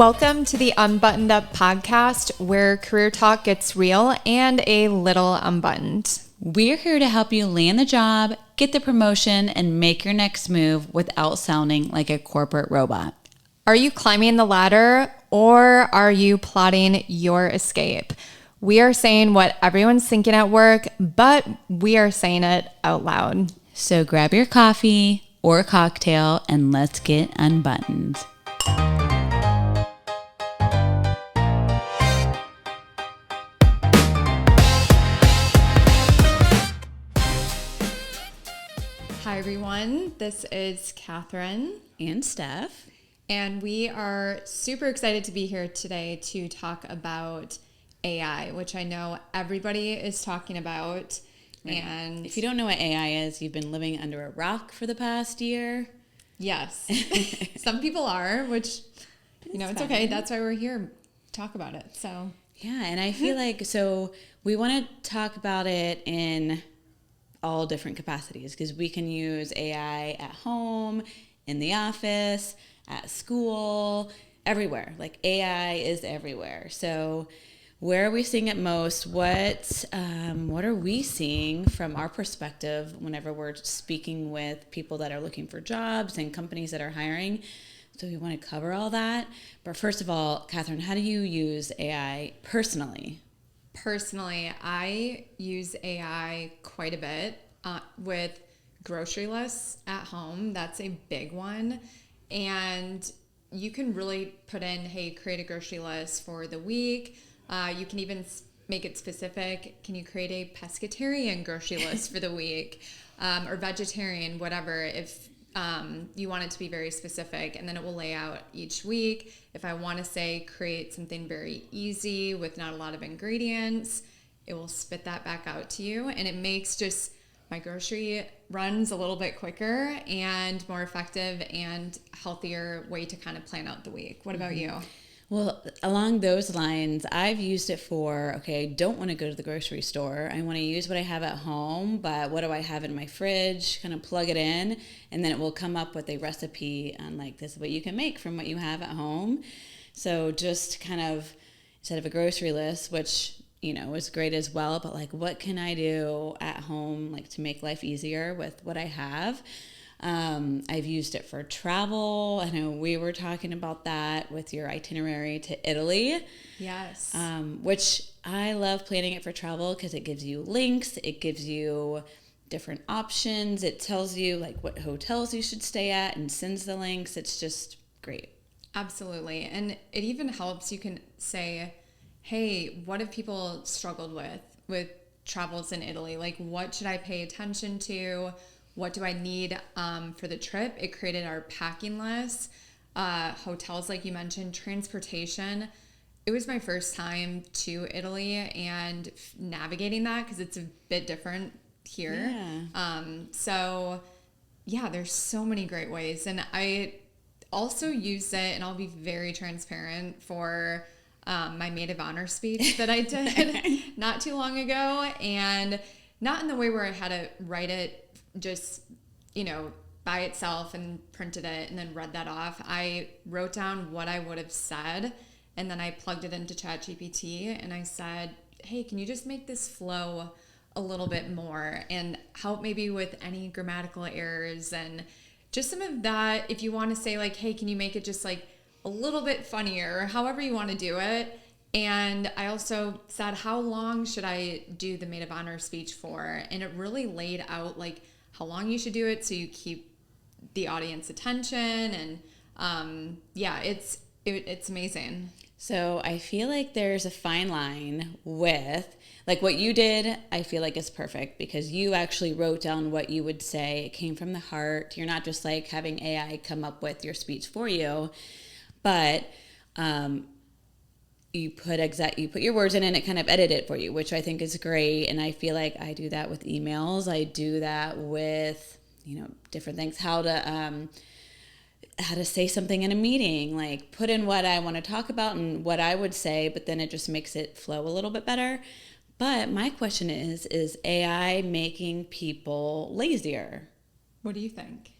Welcome to the Unbuttoned Up podcast, where career talk gets real and a little unbuttoned. We're here to help you land the job, get the promotion, and make your next move without sounding like a corporate robot. Are you climbing the ladder or are you plotting your escape? We are saying what everyone's thinking at work, but we are saying it out loud. So grab your coffee or cocktail and let's get unbuttoned. Hi everyone, this is Catherine And Steph. and we are super excited to be here today to talk about AI, which I know everybody is talking about. Right. And If you don't know what AI is, you've been living under a rock for the past year. yes, some people are, which, it's fine. okay. That's why we're here to talk about it. So Yeah, and I feel like, so we want to talk about it in all different capacities because we can use AI at home, in the office, at school, everywhere. Like AI is everywhere. So where are we seeing it most? What are we seeing from our perspective whenever we're speaking with people that are looking for jobs and companies that are hiring? So we want to cover all that. But first of all, Catherine, how do you use AI personally? personally, I use AI quite a bit with grocery lists at home. That's a big one. And you can really put in, hey, create a grocery list for the week. You can even make it specific. Can you create a pescatarian grocery list for the week, or vegetarian, whatever, if you want it to be very specific, and then it will lay out each week. If I want to say create something very easy with not a lot of ingredients, it will spit that back out to you, and it makes just my grocery runs a little bit quicker and more effective and healthier way to kind of plan out the week. What about you? Well, along those lines, I've used it for, okay, I don't want to go to the grocery store. I want to use what I have at home, but what do I have in my fridge? Kind of plug it in, and then it will come up with a recipe on like, this is what you can make from what you have at home. So just kind of, instead of a grocery list, which, is great as well, but like, what can I do at home, like to make life easier with what I have? I've used it for travel. I know we were talking about that with your itinerary to Italy. Yes. Which I love planning it for travel because it gives you links. It gives you different options. It tells you like what hotels you should stay at and sends the links. It's just great. Absolutely. And it even helps. You can say, hey, what have people struggled with travels in Italy? Like, what should I pay attention to? What do I need for the trip? It created our packing list, hotels, like you mentioned, transportation. It was my first time to Italy and navigating that because it's a bit different here. Yeah. Yeah, there's so many great ways. And I also use it, and I'll be very transparent, for my maid of honor speech that I did not too long ago. And not in the way where I had to write it just, by itself and printed it and then read that off. I wrote down what I would have said, and then I plugged it into ChatGPT and I said, hey, can you just make this flow a little bit more and help maybe with any grammatical errors and just some of that. If you want to say like, hey, can you make it just like a little bit funnier, however you want to do it. And I also said, how long should I do the maid of honor speech for? And it really laid out like how long you should do it so you keep the audience attention. And it's amazing. So I feel like there's a fine line with, like what you did, I feel like is perfect because you actually wrote down what you would say. It came from the heart. You're not just like having AI come up with your speech for you, but you put your words in and it kind of edited it for you, which I think is great. And I feel like I do that with emails. I do that with, different things, how to say something in a meeting, like put in what I want to talk about and what I would say, but then it just makes it flow a little bit better. But my question is AI making people lazier? What do you think?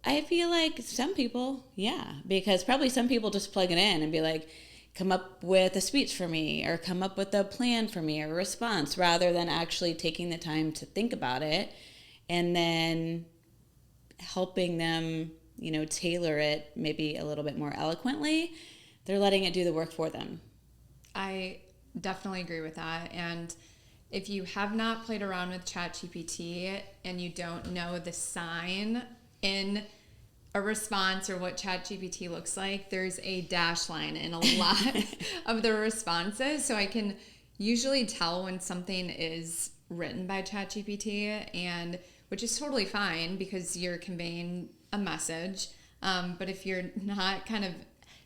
I feel like some people, yeah, because probably some people just plug it in and be like, come up with a speech for me or come up with a plan for me or a response rather than actually taking the time to think about it and then helping them, tailor it maybe a little bit more eloquently. They're letting it do the work for them. I definitely agree with that. And if you have not played around with ChatGPT and you don't know the sign in a response or what ChatGPT looks like, there's a dash line in a lot of the responses. So I can usually tell when something is written by ChatGPT, and which is totally fine because you're conveying a message. But if you're not kind of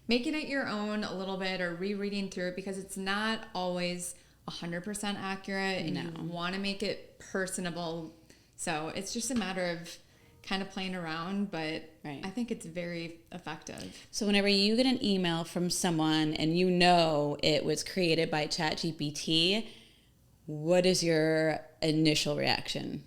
making it your own a little bit or rereading through it, because it's not always 100% accurate and you want to make it personable. So it's just a matter of kind of playing around, but right. I think it's very effective. So whenever you get an email from someone and it was created by ChatGPT, what is your initial reaction?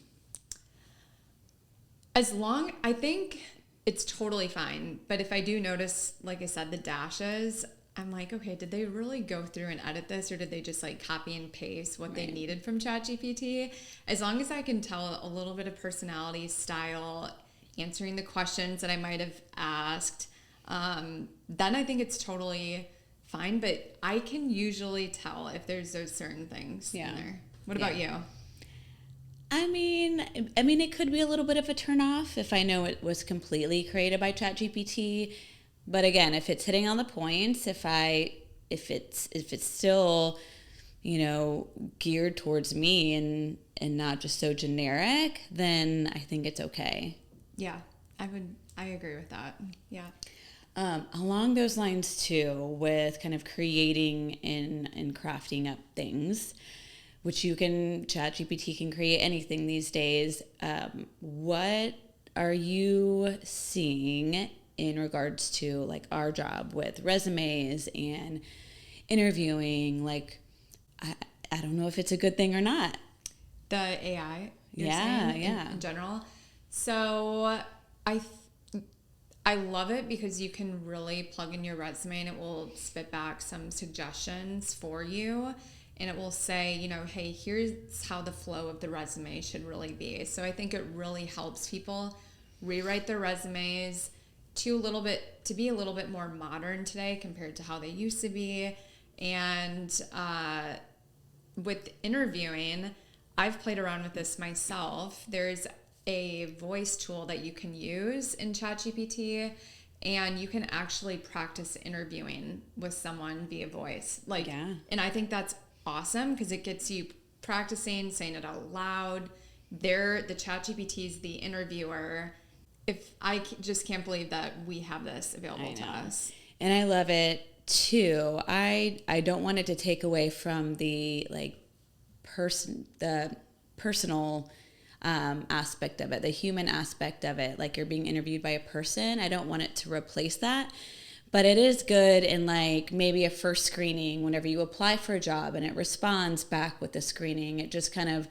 I think it's totally fine. But if I do notice, like I said, the dashes, I'm like, okay, did they really go through and edit this, or did they just like copy and paste what they needed from ChatGPT? As long as I can tell a little bit of personality, style, answering the questions that I might have asked, then I think it's totally fine. But I can usually tell if there's those certain things in there. What about you? I mean, it could be a little bit of a turnoff if I know it was completely created by ChatGPT. But again, if it's hitting on the points, if it's still, geared towards me and not just so generic, then I think it's okay. Yeah, I agree with that. Yeah. Along those lines too, with kind of creating and crafting up things, which ChatGPT can create anything these days. What are you seeing in regards to like our job with resumes and interviewing? Like, I don't know if it's a good thing or not. The AI, you're saying, in general. So I love it because you can really plug in your resume and it will spit back some suggestions for you. And it will say, hey, here's how the flow of the resume should really be. So I think it really helps people rewrite their resumes to be a little bit more modern today compared to how they used to be. And with interviewing, I've played around with this myself. There's a voice tool that you can use in ChatGPT, and you can actually practice interviewing with someone via voice. And I think that's awesome because it gets you practicing saying it out loud. The ChatGPT is the interviewer. Just can't believe that we have this available to us. And I love it too. I don't want it to take away from the personal aspect of it, the human aspect of it. Like you're being interviewed by a person. I don't want it to replace that. But it is good in like maybe a first screening whenever you apply for a job and it responds back with the screening. It just kind of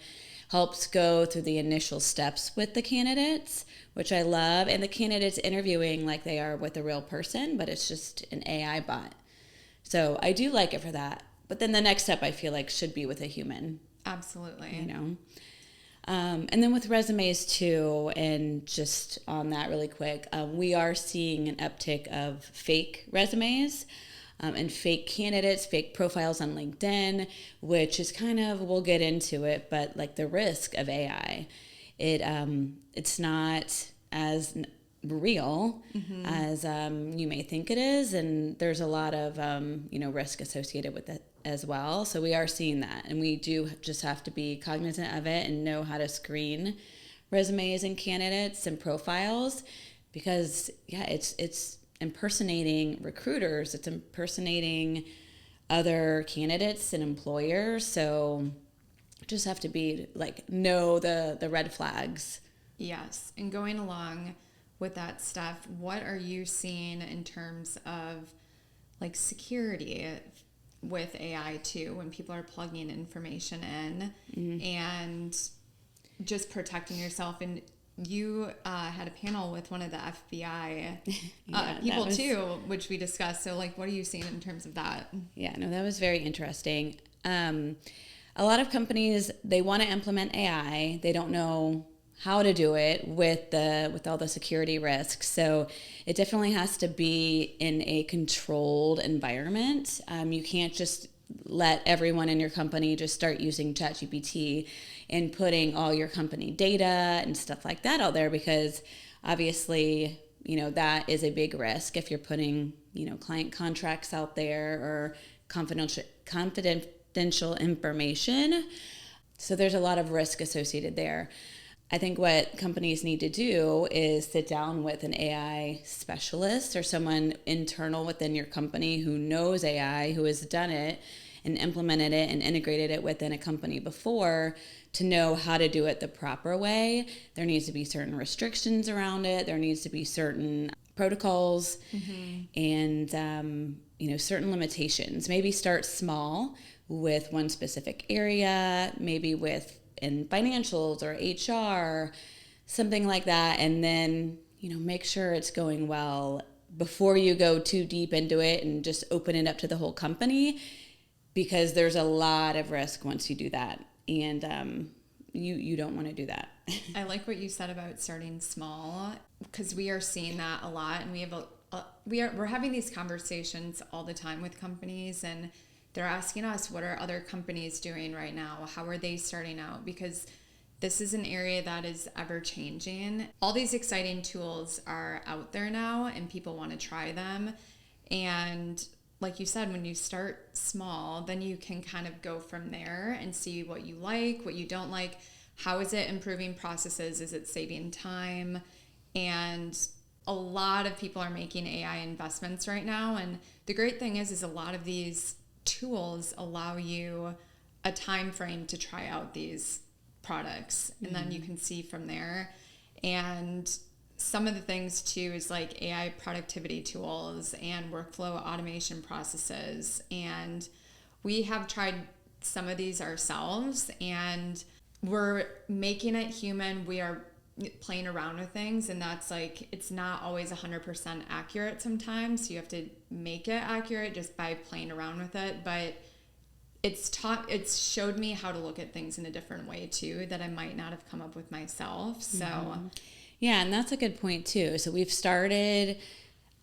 helps go through the initial steps with the candidates, which I love. And the candidates interviewing like they are with a real person, but it's just an AI bot. So I do like it for that. But then the next step I feel like should be with a human. Absolutely. And then with resumes too, and just on that really quick, we are seeing an uptick of fake resumes and fake candidates, fake profiles on LinkedIn, which is we'll get into it, but like the risk of AI, it's not as real as you may think it is, and there's a lot of risk associated with it as well. So we are seeing that, and we do just have to be cognizant of it and know how to screen resumes and candidates and profiles, because it's impersonating recruiters, it's impersonating other candidates and employers. So just have to be know the red flags. Yes. And going along with that stuff, what are you seeing in terms of security with AI too, when people are plugging information in and just protecting yourself? And you had a panel with one of the FBI Yeah, people too, which we discussed. So like, what are you seeing in terms of that? Yeah, no, that was very interesting. A lot of companies, they want to implement AI. They don't know how to do it with all the security risks. So it definitely has to be in a controlled environment. You can't just let everyone in your company just start using ChatGPT and putting all your company data and stuff like that out there, because obviously, that is a big risk if you're putting, client contracts out there or confidential information. So there's a lot of risk associated there. I think what companies need to do is sit down with an AI specialist or someone internal within your company who knows AI, who has done it and implemented it and integrated it within a company before, to know how to do it the proper way. There needs to be certain restrictions around it. There needs to be certain protocols and certain limitations. Maybe start small with one specific area, maybe with in financials or HR, something like that, and then make sure it's going well before you go too deep into it and just open it up to the whole company, because there's a lot of risk once you do that, and you don't want to do that. I like what you said about starting small, because we are seeing that a lot, and we're having these conversations all the time with companies, and they're asking us, what are other companies doing right now? How are they starting out? Because this is an area that is ever changing. All these exciting tools are out there now and people want to try them. And like you said, when you start small, then you can kind of go from there and see what you like, what you don't like. How is it improving processes? Is it saving time? And a lot of people are making AI investments right now. And the great thing is a lot of these tools allow you a time frame to try out these products, and then you can see from there. And some of the things too is like AI productivity tools and workflow automation processes, and we have tried some of these ourselves, and we're making it human. We are playing around with things, and that's like, it's not always 100% accurate sometimes, so you have to make it accurate just by playing around with it. But it's showed me how to look at things in a different way too, that I might not have come up with myself. So yeah, and that's a good point too. So we've started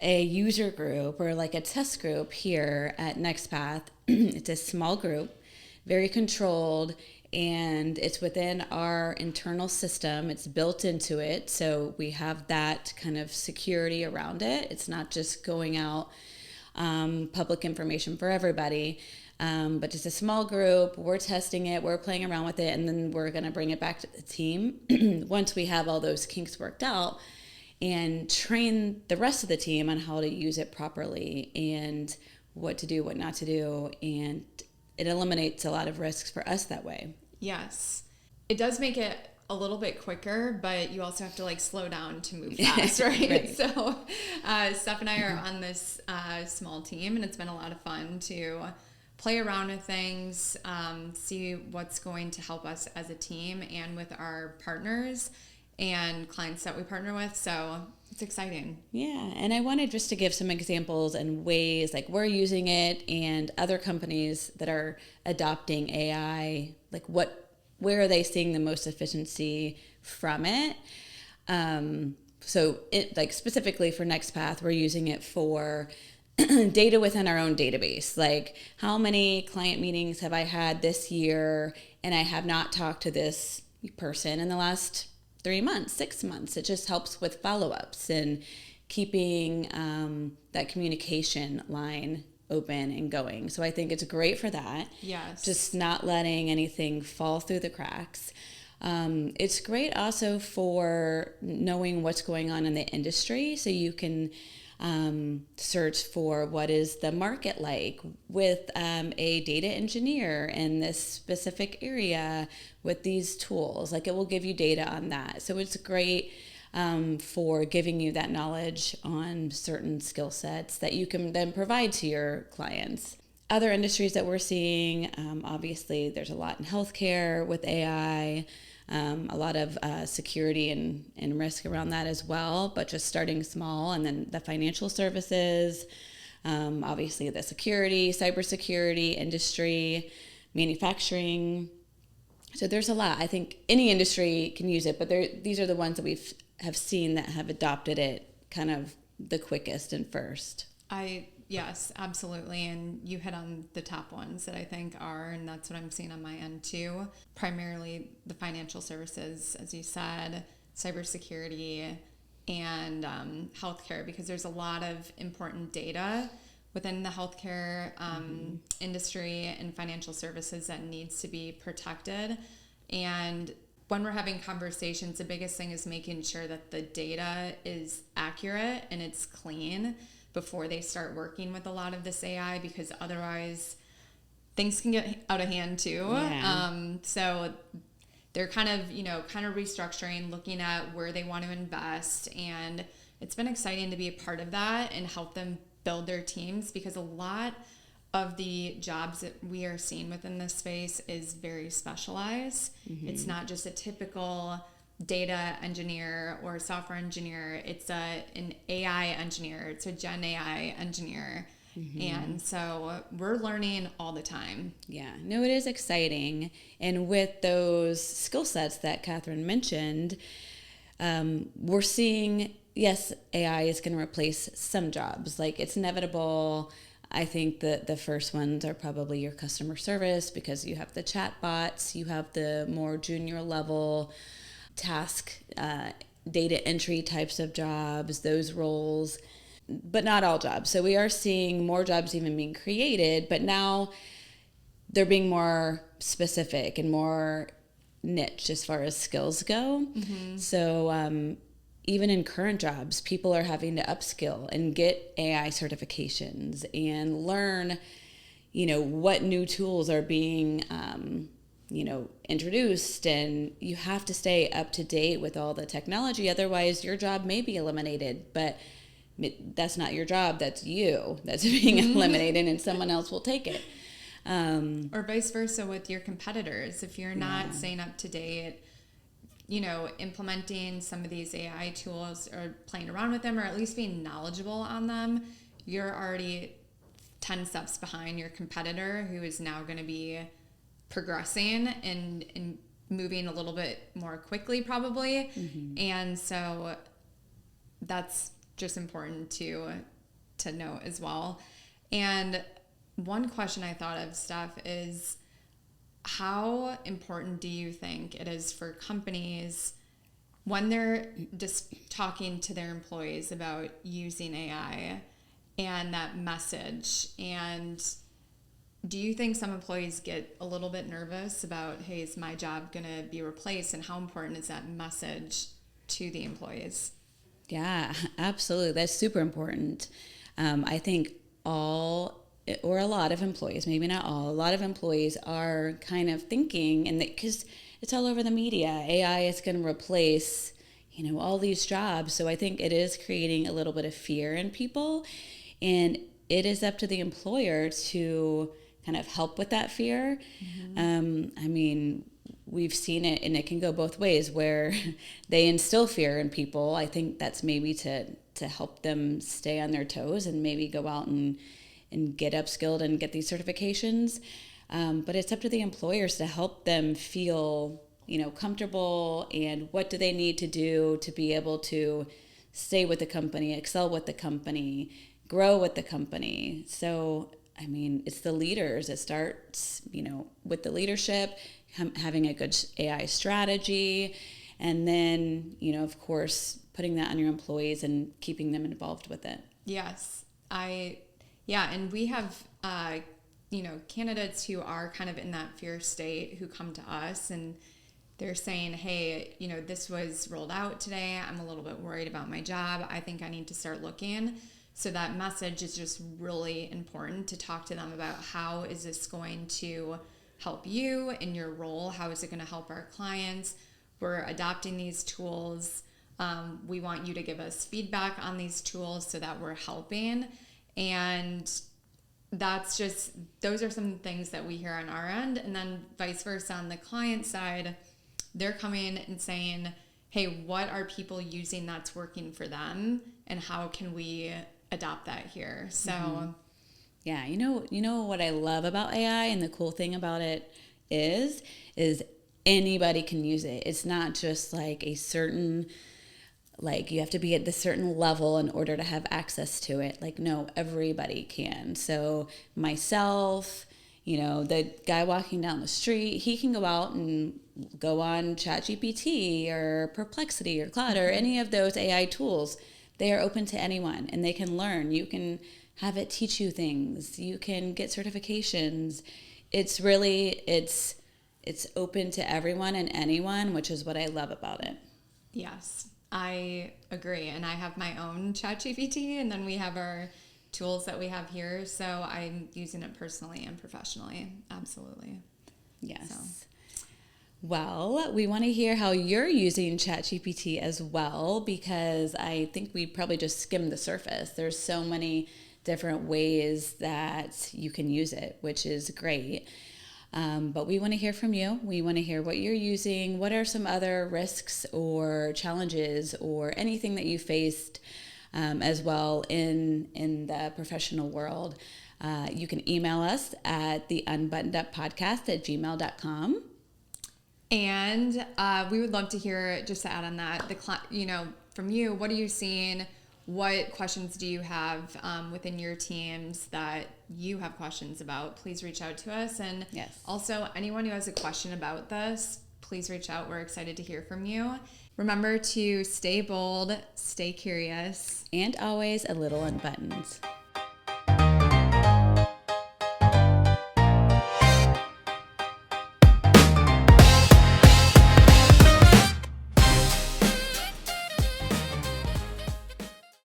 a user group, or like a test group here at NextPath. It's a small group, very controlled, and it's within our internal system. It's built into it, so we have that kind of security around it. It's not just going out public information for everybody, but just a small group. We're testing it, we're playing around with it, and then we're going to bring it back to the team once we have all those kinks worked out, and train the rest of the team on how to use it properly and what to do, what not to do, and it eliminates a lot of risks for us that way. Yes. It does make it a little bit quicker, but you also have to like slow down to move fast, right? Right. So Steph and I are on this small team, and it's been a lot of fun to play around with things, see what's going to help us as a team and with our partners and clients that we partner with. So it's exciting. Yeah, and I wanted just to give some examples and ways like we're using it, and other companies that are adopting AI, like where are they seeing the most efficiency from it? So it, like specifically for NextPath, we're using it for data within our own database. Like, how many client meetings have I had this year, and I have not talked to this person in the last 3 months, 6 months. It just helps with follow-ups and keeping that communication line open and going. So I think it's great for that. Yes. Just not letting anything fall through the cracks. It's great also for knowing what's going on in the industry, so you can search for what is the market like with a data engineer in this specific area with these tools. Like, it will give you data on that. So it's great for giving you that knowledge on certain skill sets that you can then provide to your clients. Other industries that we're seeing, obviously there's a lot in healthcare with AI. a lot of security and risk around that as well, but just starting small. And then the financial services, obviously the security, cybersecurity, industry, manufacturing. So there's a lot. I think any industry can use it, but these are the ones that have seen that have adopted it kind of the quickest and first. Yes, absolutely. And you hit on the top ones that I think are, and that's what I'm seeing on my end too. Primarily the financial services, as you said, cybersecurity, and healthcare, because there's a lot of important data within the healthcare industry and financial services that needs to be protected. And when we're having conversations, the biggest thing is making sure that the data is accurate and it's clean before they start working with a lot of this AI, because otherwise things can get out of hand too. Yeah. So they're kind of restructuring, looking at where they want to invest. And it's been exciting to be a part of that and help them build their teams, because a lot of the jobs that we are seeing within this space is very specialized. It's not just a typical data engineer or software engineer. It's an AI engineer. It's a Gen AI engineer. And so we're learning all the time. Yeah, no, it is exciting. And with those skill sets that Catherine mentioned, we're seeing, yes, AI is going to replace some jobs. Like, it's inevitable. I think that the first ones are probably your customer service, because you have the chat bots, you have the more junior level task, data entry types of jobs, those roles, but not all jobs. So we are seeing more jobs even being created, but now they're being more specific and more niche as far as skills go. So even in current jobs, people are having to upskill and get AI certifications and learn, what new tools are being introduced, and you have to stay up to date with all the technology. Otherwise, your job may be eliminated, but that's not your job. That's you that's being eliminated, and someone else will take it. Or vice versa with your competitors. If you're not staying up to date, implementing some of these AI tools or playing around with them, or at least being knowledgeable on them, you're already 10 steps behind your competitor, who is now going to be progressing and moving a little bit more quickly probably. And so that's just important to note as well. And one question I thought of, Steph, is how important do you think it is for companies, when they're just talking to their employees about using AI, and that message? And do you think some employees get a little bit nervous about, hey, is my job going to be replaced? And how important is that message to the employees? Yeah, absolutely. That's super important. I think all, or a lot of employees, maybe not all, a lot of employees are kind of thinking, and because it's all over the media, AI is going to replace, all these jobs. So I think it is creating a little bit of fear in people, and it is up to the employer to kind of help with that fear. I mean, we've seen it, and it can go both ways, where they instill fear in people. I think that's maybe to help them stay on their toes and maybe go out and get upskilled and get these certifications. But it's up to the employers to help them feel, comfortable, and what do they need to do to be able to stay with the company, excel with the company, grow with the company. So, I mean, it's the leaders. It starts, with the leadership, having a good AI strategy, and then, of course, putting that on your employees and keeping them involved with it. Yes. And we have, candidates who are kind of in that fear state, who come to us and they're saying, hey, this was rolled out today. I'm a little bit worried about my job. I think I need to start looking. So that message is just really important, to talk to them about, how is this going to help you in your role? How is it going to help our clients? We're adopting these tools. We want you to give us feedback on these tools so that we're helping. And those are some things that we hear on our end. And then vice versa on the client side, they're coming and saying, hey, what are people using that's working for them, and how can we adopt that here? So yeah, you know what I love about AI and the cool thing about it is anybody can use it. It's not just like a certain, like you have to be at this certain level in order to have access to it. Like, no, everybody can. So myself, the guy walking down the street, he can go out and go on ChatGPT or Perplexity or Claude or any of those AI tools. They are open to anyone and they can learn. You can have it teach you things. You can get certifications. It's really, it's open to everyone and anyone, which is what I love about it. Yes, I agree. And I have my own ChatGPT, and then we have our tools that we have here. So I'm using it personally and professionally. Absolutely. Yes. So. Well, we want to hear how you're using ChatGPT as well, because I think we probably just skimmed the surface. There's so many different ways that you can use it, which is great. But we want to hear from you. We want to hear what you're using. What are some other risks or challenges or anything that you faced as well in the professional world? You can email us at theunbuttoneduppodcast@gmail.com. And we would love to hear, just to add on that, from you, what are you seeing? What questions do you have within your teams that you have questions about? Please reach out to us. And yes. Also, anyone who has a question about this, please reach out. We're excited to hear from you. Remember to stay bold, stay curious, and always a little unbuttoned.